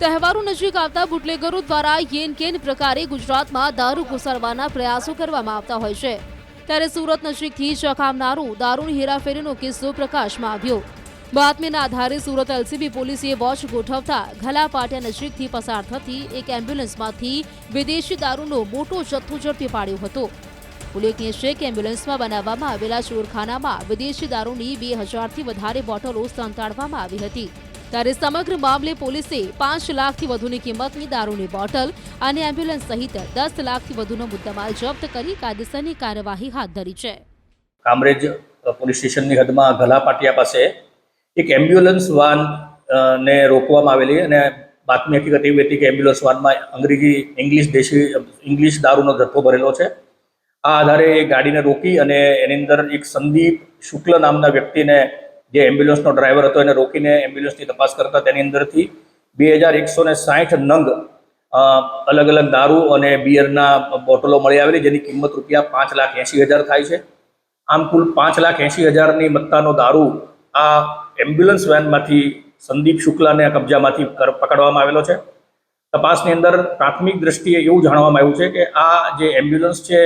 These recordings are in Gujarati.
તહેવારો નજીક આવતા બુટલેગરો દ્વારા યેન કેન પ્રકારે ગુજરાતમાં દારૂ ઘુસાડવાના પ્રયાસો કરવામાં આવતા હોય છે। ત્યારે સુરત નજીકથી ચખામનારું દારૂની હેરાફેરીનો કિસ્સો પ્રકાશમાં આવ્યો। બાતમીના આધારે સુરત એલસીબી પોલીસે વોચ ગોઠવતા ઘલા પાટિયા નજીકથી પસાર થતી એક એમ્બ્યુલન્સમાંથી વિદેશી દારૂનો મોટો જથ્થો ઝડપી પાડ્યો હતો। ઉલ્લેખનીય છે કે એમ્બ્યુલન્સમાં બનાવવામાં આવેલા ચોરખાનામાં વિદેશી દારૂની 2000થી વધારે બોટલો સંતાડવામાં આવી હતી। ત્યારે સમગ્ર મામલે પોલીસે 5 લાખથી વધુની કિંમતની દારૂની બોટલ અને એમ્બ્યુલન્સ સહિત 10 લાખથી વધુનો મુદ્દામાલ જપ્ત કરી કાયદેસરની કાર્યવાહી હાથ ધરી છે। કામરેજ પોલીસ સ્ટેશનની હદમાં ઘલા પાટિયા પાસે એક એમ્બ્યુલન્સ વાન ને રોકવામાં આવેલી અને બાતમી હકીકત એવી હતી કે એમ્બ્યુલન્સ વાનમાં અંગ્રેજી ઇંગ્લિશ દારૂનો જથ્થો ભરેલો છે। આ આધારે એ ગાડીને રોકી અને એની અંદર એક સંદીપ શુક્લ નામના વ્યક્તિને જે એમ્બ્યુલન્સનો ડ્રાઈવર હતો એને રોકીને એમ્બ્યુલન્સની તપાસ કરતા તેની અંદરથી 2160 નંગ અલગ અલગ દારૂ અને બિયરના બોટલો મળી આવેલી, જેની કિંમત રૂપિયા 5,80,000 થાય છે। આમ કુલ 5,80,000ની મત્તાનો દારૂ આ એમ્બ્યુલન્સ વેનમાંથી સંદીપ શુક્લાને કબજામાંથી પકડવામાં આવેલો છે। તપાસની અંદર પ્રાથમિક દ્રષ્ટિએ એવું જાણવામાં આવ્યું છે કે આ જે એમ્બ્યુલન્સ છે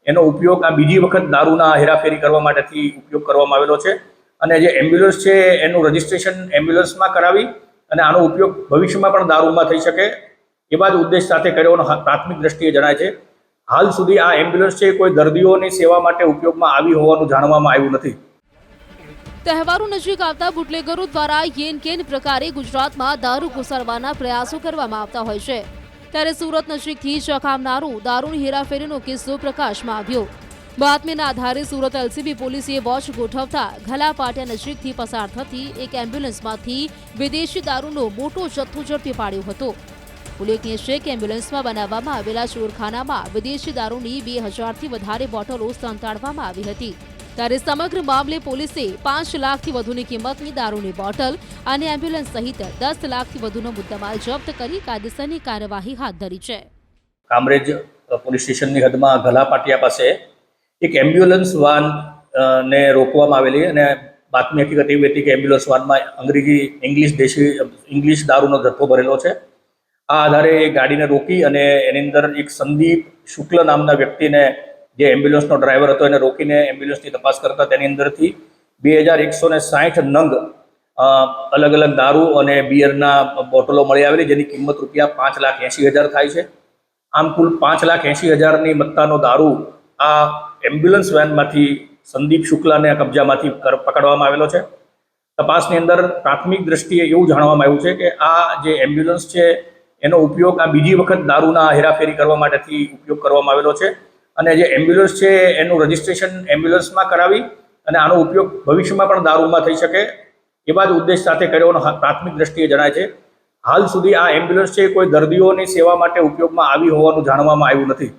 એનો ઉપયોગ આ બીજી વખત દારૂના હેરાફેરી કરવા માટેથી ઉપયોગ કરવામાં આવેલો છે અને જે એમ્બ્યુલન્સ છે એનું રજિસ્ટ્રેશન એમ્બ્યુલન્સમાં કરાવી અને આનો ઉપયોગ ભવિષ્યમાં પણ દારૂમાં થઈ શકે એવા જ ઉદ્દેશ સાથે કર્યોનો પ્રાથમિક દ્રષ્ટિએ જણાય છે। હાલ સુધી આ એમ્બ્યુલન્સ છે કોઈ દર્દીઓની સેવા માટે ઉપયોગમાં આવી હોવાનું જાણવામાં આવ્યું નથી। તહેવારો નજીક આવતા બુટલેગરો દ્વારા યેન કેન પ્રકારે ગુજરાતમાં દારૂ ઘુસાડવાના પ્રયાસો કરવામાં આવતા હોય છે। ત્યારે સુરત નજીકથી ચખામનારું દારૂની હેરાફેરીનો કિસ્સો પ્રકાશમાં આવ્યો। બાતમીના આધારે સુરત એલસીબી પોલીસે વોચ ગોઠવતા ઘલા પાટિયા નજીકથી પસાર થતી એક એમ્બ્યુલન્સમાંથી વિદેશી દારૂનો મોટો જથ્થો ઝડપી પાડ્યો હતો। ઉલ્લેખનીય છે કે એમ્બ્યુલન્સમાં બનાવવામાં આવેલા ચોરખાનામાં વિદેશી દારૂની 2000થી વધારે બોટલો સંતાડવામાં આવી હતી। ત્યારે સમગ્ર મામલે પોલીસે 5 લાખથી વધુની કિંમતની દારૂની બોટલ અને એમ્બ્યુલન્સ સહિત 10 લાખથી વધુનો મુદ્દામાલ જપ્ત કરી કાયદેસરની કાર્યવાહી હાથ ધરી છે। કામરેજ પોલીસ સ્ટેશનની હદમાં ઘલા પાટિયા પાસે એક એમ્બ્યુલન્સ વાન ને રોકવામાં આવેલી અને બાતમી હકીકત એવી હતી કે એમ્બ્યુલન્સ વાનમાં અંગ્રેજી ઇંગ્લિશ દારૂનો જથ્થો ભરેલો છે। આ આધારે એ ગાડીને રોકી અને એની અંદર એક સંદીપ શુક્લ નામના વ્યક્તિને જે એમ્બ્યુલન્સનો ડ્રાઈવર હતો એને રોકીને એમ્બ્યુલન્સની તપાસ કરતા તેની અંદરથી 2160 નંગ અલગ અલગ દારૂ અને બિયરના બોટલો મળી આવેલી, જેની કિંમત રૂપિયા 5,80,000 થાય છે। આમ કુલ 5,80,000ની મત્તાનો દારૂ આ એમ્બ્યુલન્સ વેનમાંથી સંદીપ શુક્લાને કબજામાંથી પકડવામાં આવેલો છે। તપાસની અંદર પ્રાથમિક દ્રષ્ટિએ એવું જાણવામાં આવ્યું છે કે આ જે એમ્બ્યુલન્સ છે એનો ઉપયોગ આ બીજી વખત દારૂના હેરાફેરી કરવા માટેથી ઉપયોગ કરવામાં આવેલો છે અને જે એમ્બ્યુલન્સ છે એનું રજિસ્ટ્રેશન એમ્બ્યુલન્સમાં કરાવી અને આનો ઉપયોગ ભવિષ્યમાં પણ દારૂમાં થઈ શકે એવા જ ઉદ્દેશ સાથે કર્યોનો પ્રાથમિક દ્રષ્ટિએ જણાય છે। હાલ સુધી આ એમ્બ્યુલન્સ છે કોઈ દર્દીઓની સેવા માટે ઉપયોગમાં આવી હોવાનું જાણવામાં આવ્યું નથી।